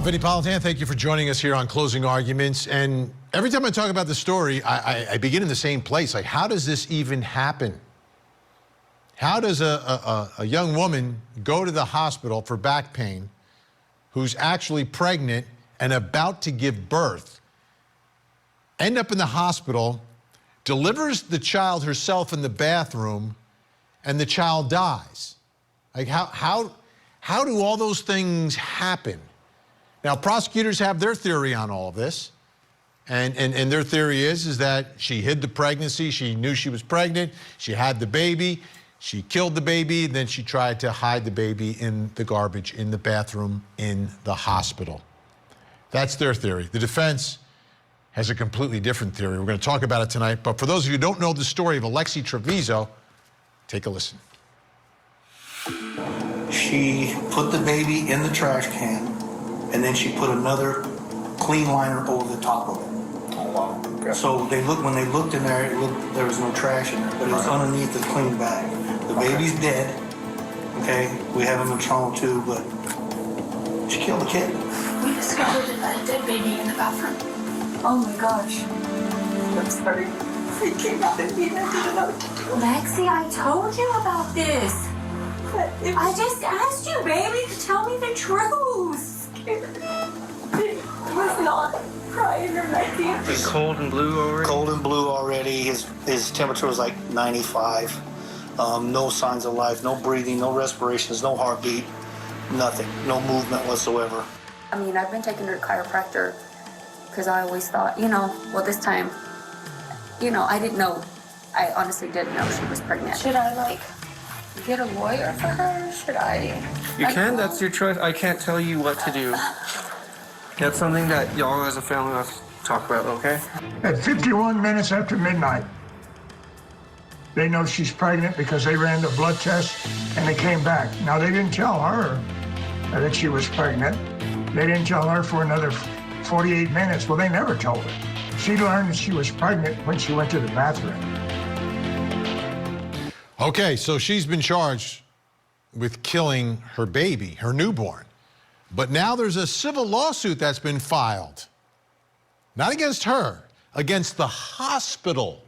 Vinny Politan, thank you for joining us here on Closing Arguments. And every time I talk about the story, I begin in the same place. Like, how does this even happen? How does a young woman go to the hospital for back pain who's actually pregnant and about to give birth, end up in the hospital, delivers the child herself in the bathroom, and the child dies? Like, how do all those things happen? Now, prosecutors have their theory on all of this, and their theory is that she hid the pregnancy, she knew she was pregnant, she had the baby, she killed the baby, then she tried to hide the baby in the garbage in the bathroom in the hospital. That's their theory. The defense has a completely different theory. We're going to talk about it tonight, but for those of you who don't know the story of Alexee Trevizo, take a listen. She put the baby in the trash can, and then she put another clean liner over the top of it. Oh, wow. Okay. So when they looked in there, there was no trash in there, but it was underneath the clean bag. The baby's dead. Okay, we have him in trauma too, but she killed the kid. We discovered a dead baby in the bathroom. Oh my gosh. I'm sorry. He came out and he didn't know what to do. Lexi, I told you about this. But it I was just asked you, baby, to tell me the truth. scared. He was not crying or nothing. He's cold and blue already? Cold and blue already. His temperature was like 95. No signs of life, no breathing, no respirations, no heartbeat, nothing, no movement whatsoever. I mean, I've been taking her to chiropractor because I always thought, well, this time, I didn't know. I honestly didn't know she was pregnant. Should I, get a lawyer for her? Should I? You can, that's your choice. I can't tell you what to do. That's something that y'all as a family have to talk about, okay? At 51 minutes after midnight, they know she's pregnant because they ran the blood test and they came back. Now, they didn't tell her that she was pregnant. They didn't tell her for another 48 minutes. Well, they never told her. She learned that she was pregnant when she went to the bathroom. Okay, so she's been charged with killing her baby, her newborn. But now there's a civil lawsuit that's been filed. Not against her, against the hospital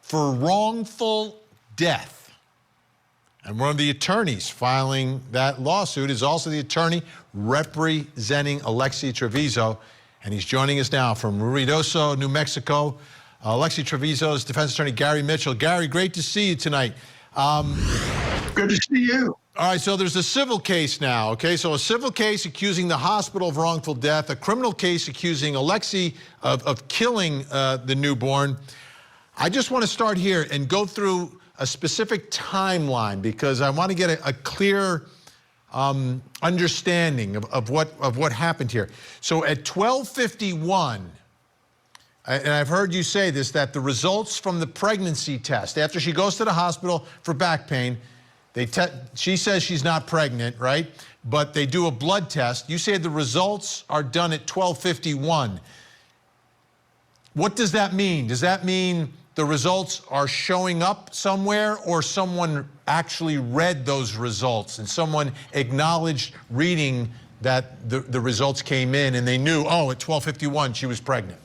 for wrongful death. And one of the attorneys filing that lawsuit is also the attorney representing Alexee Trevizo. And he's joining us now from Ruidoso, New Mexico. Alexee Trevizo's defense attorney, Gary Mitchell. Gary, great to see you tonight. Good to see you. All right, so there's a civil case now, okay? So a civil case accusing the hospital of wrongful death, a criminal case accusing Alexee of killing the newborn. I just want to start here and go through a specific timeline because I want to get a clear understanding of what happened here. So at 12:51, and I've heard you say this, that the results from the pregnancy test, after she goes to the hospital for back pain, she says she's not pregnant, right? But they do a blood test. You say the results are done at 12:51. What does that mean? Does that mean the results are showing up somewhere, or someone actually read those results and someone acknowledged reading that the results came in and they knew, oh, at 12:51 she was pregnant?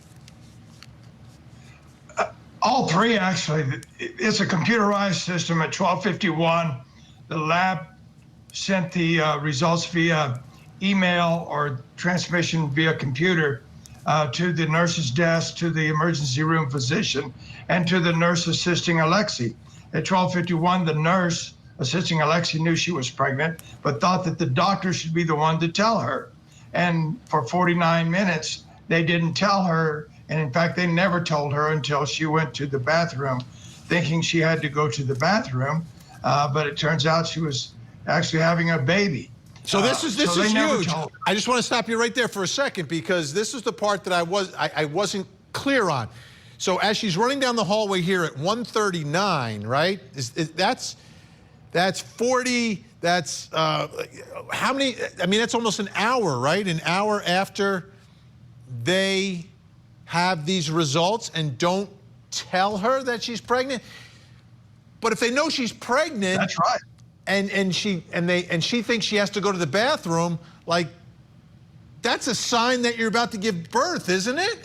All three, actually. It's a computerized system. At 12:51, the lab sent the results via email or transmission via computer to the nurse's desk, to the emergency room physician, and to the nurse assisting Alexee. At 12:51, the nurse assisting Alexee knew she was pregnant, but thought that the doctor should be the one to tell her. And for 49 minutes, they didn't tell her. And in fact, they never told her until she went to the bathroom, thinking she had to go to the bathroom. But it turns out she was actually having a baby. So this is huge. I just want to stop you right there for a second, because this is the part that I wasn't clear on. So as she's running down the hallway here at 1:39, right? That's 40. That's how many? I mean, that's almost an hour, right? An hour after they have these results and don't tell her that she's pregnant. But if they know she's pregnant, that's right. And she thinks she has to go to the bathroom, like, that's a sign that you're about to give birth, isn't it?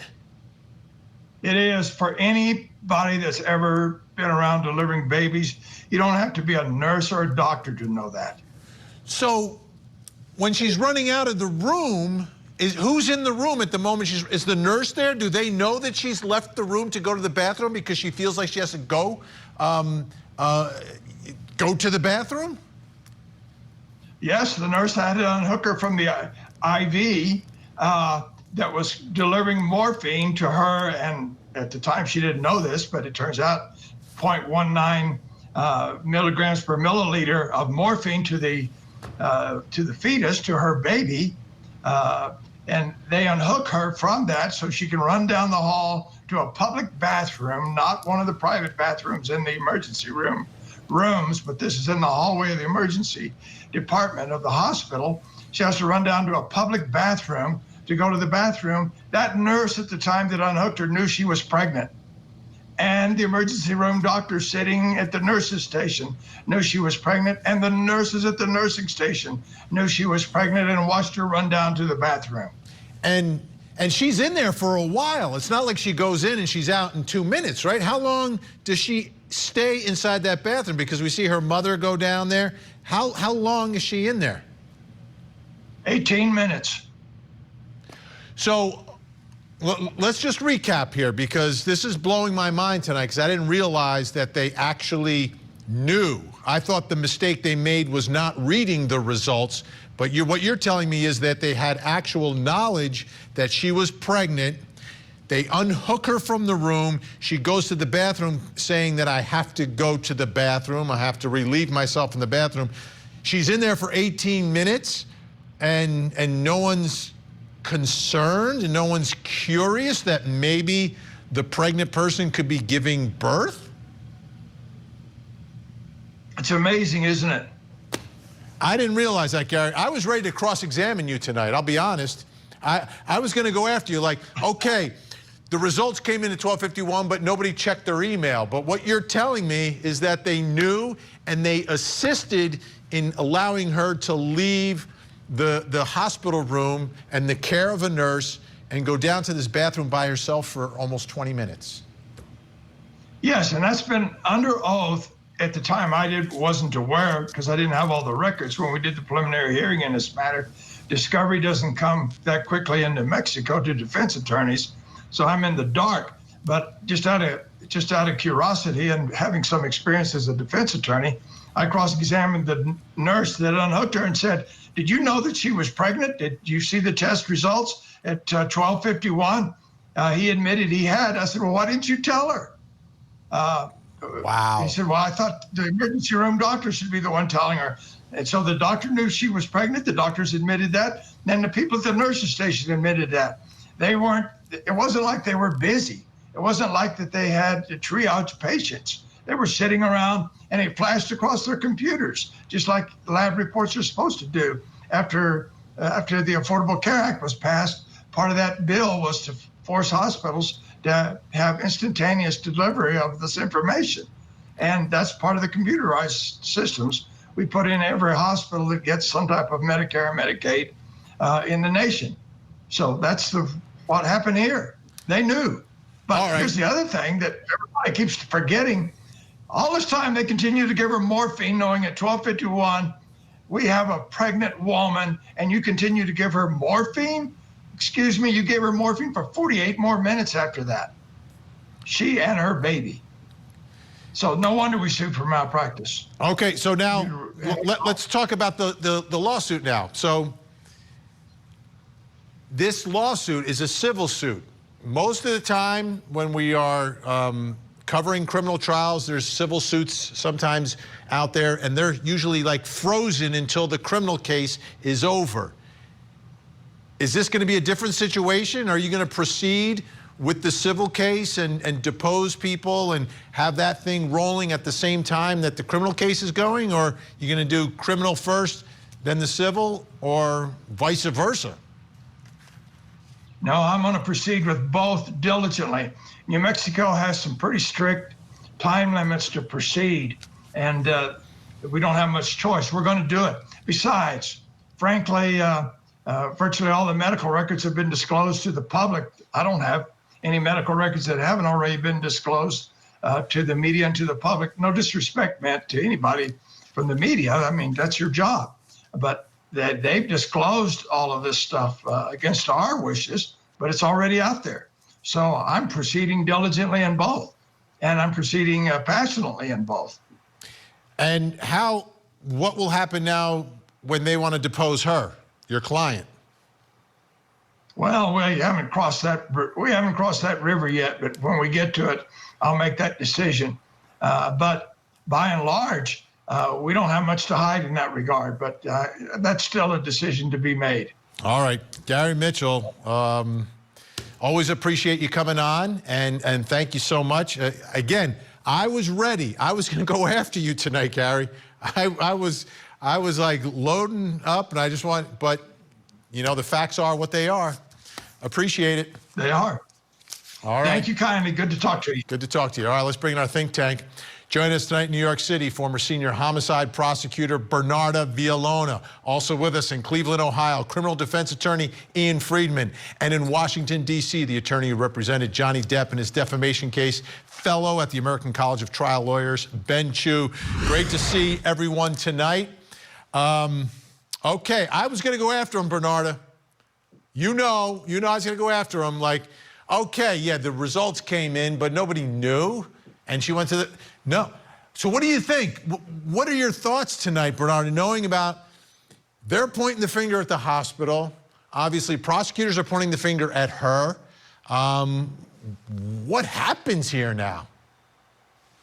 It is for anybody that's ever been around delivering babies. You don't have to be a nurse or a doctor to know that. So when she's running out of the room, who's in the room at the moment? Is the nurse there? Do they know that she's left the room to go to the bathroom because she feels like she has to go to the bathroom? Yes, the nurse had to unhook her from the IV that was delivering morphine to her, and at the time she didn't know this, but it turns out 0.19 milligrams per milliliter of morphine to the fetus, to her baby, and they unhook her from that so she can run down the hall to a public bathroom, not one of the private bathrooms in the emergency rooms, but this is in the hallway of the emergency department of the hospital. She has to run down to a public bathroom to go to the bathroom. That nurse at the time that unhooked her knew she was pregnant. And the emergency room doctor sitting at the nurse's station knew she was pregnant, and the nurses at the nursing station knew she was pregnant and watched her run down to the bathroom. And she's in there for a while. It's not like she goes in and she's out in 2 minutes, right? How long does she stay inside that bathroom? Because we see her mother go down there. How long is she in there? 18 minutes. So let's just recap here, because this is blowing my mind tonight, because I didn't realize that they actually knew. I thought the mistake they made was not reading the results, but what you're telling me is that they had actual knowledge that she was pregnant. They unhook her from the room. She goes to the bathroom saying that I have to go to the bathroom. I have to relieve myself in the bathroom. She's in there for 18 minutes and no one's concerned and no one's curious that maybe the pregnant person could be giving birth? It's amazing, isn't it? I didn't realize that, Gary. I was ready to cross-examine you tonight, I'll be honest. I was going to go after you like, okay, the results came in at 12:51, but nobody checked their email. But what you're telling me is that they knew and they assisted in allowing her to leave the hospital room and the care of a nurse and go down to this bathroom by herself for almost 20 minutes. Yes, and that's been under oath. At the time, I wasn't aware because I didn't have all the records when we did the preliminary hearing in this matter. Discovery doesn't come that quickly into Mexico to defense attorneys, so I'm in the dark. But just out of curiosity and having some experience as a defense attorney, I cross-examined the nurse that unhooked her and said, "Did you know that she was pregnant? Did you see the test results at 12:51?" He admitted he had. I said, "Well, why didn't you tell her?" Wow. He said, "Well, I thought the emergency room doctor should be the one telling her." And so the doctor knew she was pregnant. The doctors admitted that. And the people at the nurse's station admitted that. It wasn't like they were busy. It wasn't like that they had to triage patients. They were sitting around and it flashed across their computers, just like lab reports are supposed to do. After the Affordable Care Act was passed, part of that bill was to force hospitals to have instantaneous delivery of this information. And that's part of the computerized systems we put in every hospital that gets some type of Medicare or Medicaid in the nation. So that's what happened here. They knew. But here's the other thing that everybody keeps forgetting. All this time they continue to give her morphine, knowing at 12:51 we have a pregnant woman and you continue to give her morphine? Excuse me, you gave her morphine for 48 more minutes after that. She and her baby. So no wonder we sued for malpractice. Okay, so now let's talk about the lawsuit now. So this lawsuit is a civil suit. Most of the time when we are covering criminal trials, there's civil suits sometimes out there, and they're usually like frozen until the criminal case is over. Is this going to be a different situation? Are you going to proceed with the civil case and depose people and have that thing rolling at the same time that the criminal case is going? Or are you going to do criminal first, then the civil, or vice versa? No, I'm going to proceed with both diligently. New Mexico has some pretty strict time limits to proceed, and we don't have much choice. We're going to do it. Besides, frankly, Virtually all the medical records have been disclosed to the public. I don't have any medical records that haven't already been disclosed to the media and to the public. No disrespect meant to anybody from the media. I mean, that's your job. But they've disclosed all of this stuff against our wishes, but it's already out there. So I'm proceeding diligently in both, and I'm proceeding passionately in both. And what will happen now when they want to depose her, your client? Well, we haven't crossed that river yet, but when we get to it, I'll make that decision. But by and large, we don't have much to hide in that regard, but that's still a decision to be made. All right, Gary Mitchell, always appreciate you coming on, and thank you so much. Again, I was ready. I was going to go after you tonight, Gary. I was like loading up, and I just but you know, the facts are what they are. Appreciate it. They are. All right. Thank you kindly. Good to talk to you. Good to talk to you. All right, let's bring in our think tank. Join us tonight in New York City, former senior homicide prosecutor Bernarda Villalona. Also with us in Cleveland, Ohio, criminal defense attorney Ian Friedman. And in Washington, D.C., the attorney who represented Johnny Depp in his defamation case, fellow at the American College of Trial Lawyers, Ben Chu. Great to see everyone tonight. Okay, I was going to go after him, Bernarda. You know I was going to go after him. Like, okay, yeah, the results came in, but nobody knew. And she went to the... No. So what do you think? What are your thoughts tonight, Bernarda, knowing about they're pointing the finger at the hospital? Obviously, prosecutors are pointing the finger at her. What happens here now?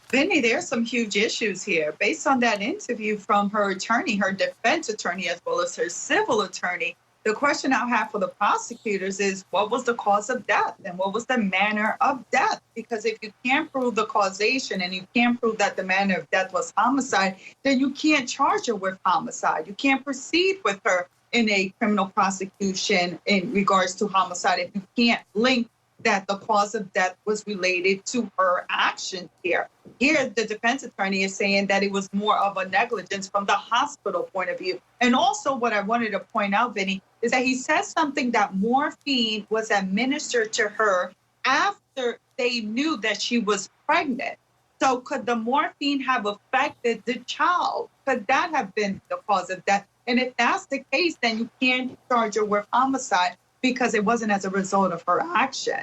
Vinny, there's some huge issues here. Based on that interview from her attorney, her defense attorney, as well as her civil attorney, the question I have for the prosecutors is, what was the cause of death and what was the manner of death? Because if you can't prove the causation and you can't prove that the manner of death was homicide, then you can't charge her with homicide. You can't proceed with her in a criminal prosecution in regards to homicide if you can't link that the cause of death was related to her actions here. Here, the defense attorney is saying that it was more of a negligence from the hospital point of view. And also what I wanted to point out, Vinny, is that he says something that morphine was administered to her after they knew that she was pregnant. So could the morphine have affected the child? Could that have been the cause of death? And if that's the case, then you can't charge her with homicide because it wasn't as a result of her action.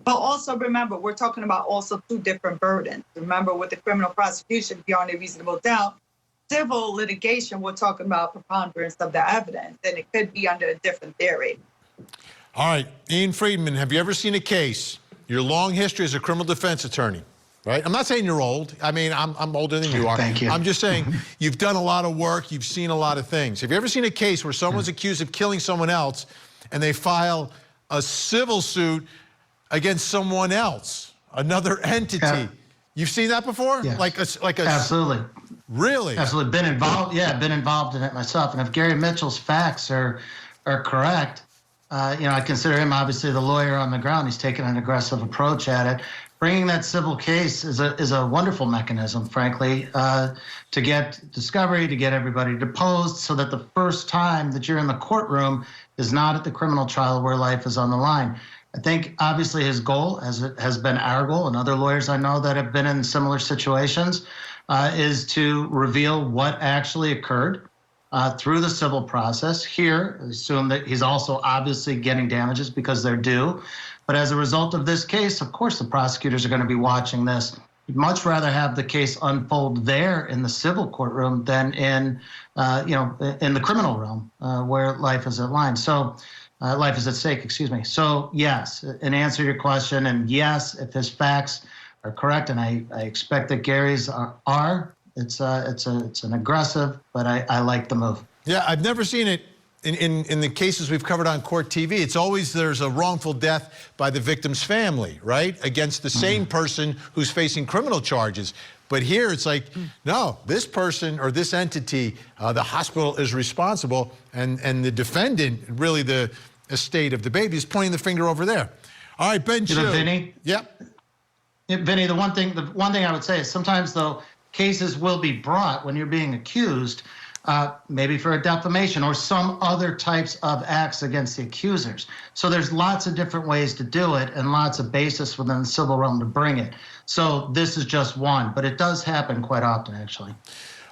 But also remember, we're talking about also two different burdens. Remember, with the criminal prosecution, beyond a reasonable doubt, civil litigation, we're talking about preponderance of the evidence, and it could be under a different theory. All right, Ian Friedman, have you ever seen a case, your long history as a criminal defense attorney, right? I'm not saying you're old. I mean, I'm older than you are. Thank you. I'm just saying you've done a lot of work. You've seen a lot of things. Have you ever seen a case where someone's accused of killing someone else and they file a civil suit against someone else, another entity? Yeah. You've seen that before? Yes. Like a Absolutely. Really? Absolutely. Been involved. Yeah, been involved in it myself. And if Gary Mitchell's facts are correct, I consider him obviously the lawyer on the ground. He's taken an aggressive approach at it. Bringing that civil case is a wonderful mechanism, frankly, to get discovery, to get everybody deposed, so that the first time that you're in the courtroom is not at the criminal trial where life is on the line. I think obviously his goal, as it has been our goal, and other lawyers I know that have been in similar situations, is to reveal what actually occurred through the civil process. Here, assume that he's also obviously getting damages because they're due. But as a result of this case, of course, the prosecutors are going to be watching this. You'd much rather have the case unfold there in the civil courtroom than in the criminal realm where life is at line. So life is at stake, excuse me. So yes, in answer to your question, and yes, if his facts are correct, and I expect that Gary's are, it's an aggressive, but I like the move. Yeah, I've never seen it in the cases we've covered on Court TV. It's always there's a wrongful death by the victim's family, right? Against the same person who's facing criminal charges. But here it's like, no, this person or this entity, the hospital is responsible, and the defendant, really the estate of the baby, is pointing the finger over there. All right, Ben Chu. Vinny? Yep. Yeah, Vinny, the one thing I would say is sometimes, though, cases will be brought when you're being accused maybe for a defamation or some other types of acts against the accusers. So there's lots of different ways to do it and lots of basis within the civil realm to bring it. So this is just one, but it does happen quite often, actually.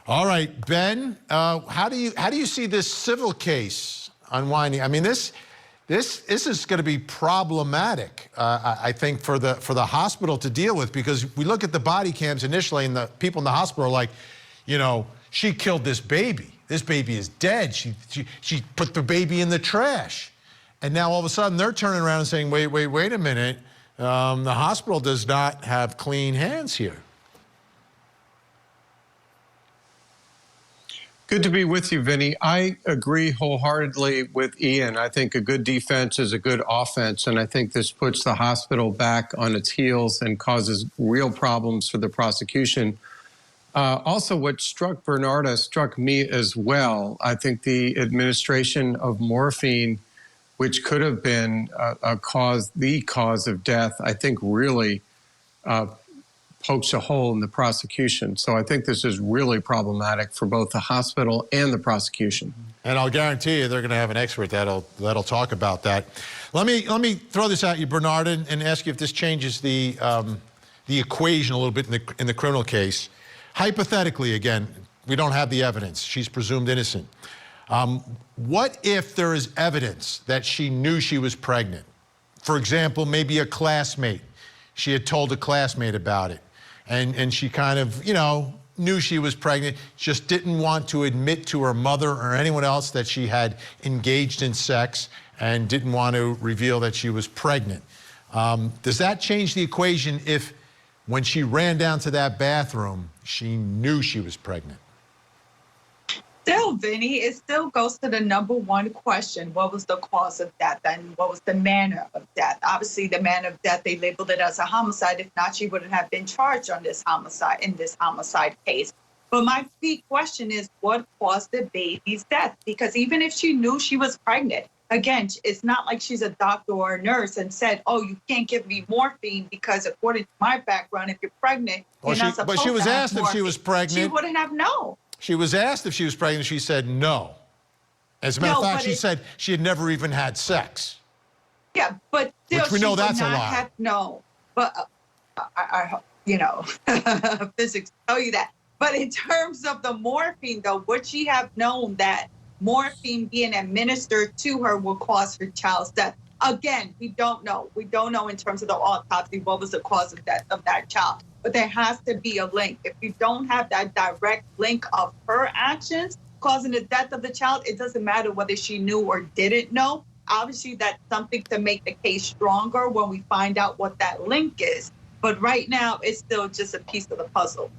All right, Ben, how do you see this civil case unwinding? I mean, this is going to be problematic, I think, for the hospital to deal with, because we look at the body cams initially, and the people in the hospital are like, you know, she killed this baby. This baby is dead. She put the baby in the trash, and now all of a sudden they're turning around and saying, wait a minute, the hospital does not have clean hands here. Good to be with you, Vinny. I agree wholeheartedly with Ian. I think a good defense is a good offense, and I think this puts the hospital back on its heels and causes real problems for the prosecution. Also, what struck Bernarda struck me as well. I think the administration of morphine, which could have been the cause of death, I think really pokes a hole in the prosecution. So I think this is really problematic for both the hospital and the prosecution. And I'll guarantee you they're going to have an expert that'll talk about that. Let me throw this at you, Bernarda, and ask you if this changes the equation a little bit in the criminal case. Hypothetically, again, we don't have the evidence. She's presumed innocent. What if there is evidence that she knew she was pregnant? For example, maybe a classmate. She had told a classmate about it. And she kind of, you know, knew she was pregnant, just didn't want to admit to her mother or anyone else that she had engaged in sex and didn't want to reveal that she was pregnant. Does that change the equation if, when she ran down to that bathroom, she knew she was pregnant? Still, Vinny, it still goes to the number one question. What was the cause of death and what was the manner of death? Obviously, the manner of death, they labeled it as a homicide. If not, she wouldn't have been charged on this homicide case. But my big question is, what caused the baby's death? Because even if she knew she was pregnant, again, it's not like she's a doctor or a nurse and said, oh, you can't give me morphine because according to my background, if you're pregnant, you're not supposed to have morphine. But she was asked if she was pregnant. She wouldn't have known. She was asked if she was pregnant. She said no. As a matter of fact, she said she had never even had sex. Yeah, but still, which we know that's a lie. No, but I you know, physics tell you that. But in terms of the morphine, though, would she have known that morphine being administered to her will cause her child's death? Again, we don't know. We don't know in terms of the autopsy what was the cause of death of that child. But there has to be a link. If you don't have that direct link of her actions causing the death of the child, it doesn't matter whether she knew or didn't know. Obviously, that's something to make the case stronger when we find out what that link is. But right now, it's still just a piece of the puzzle.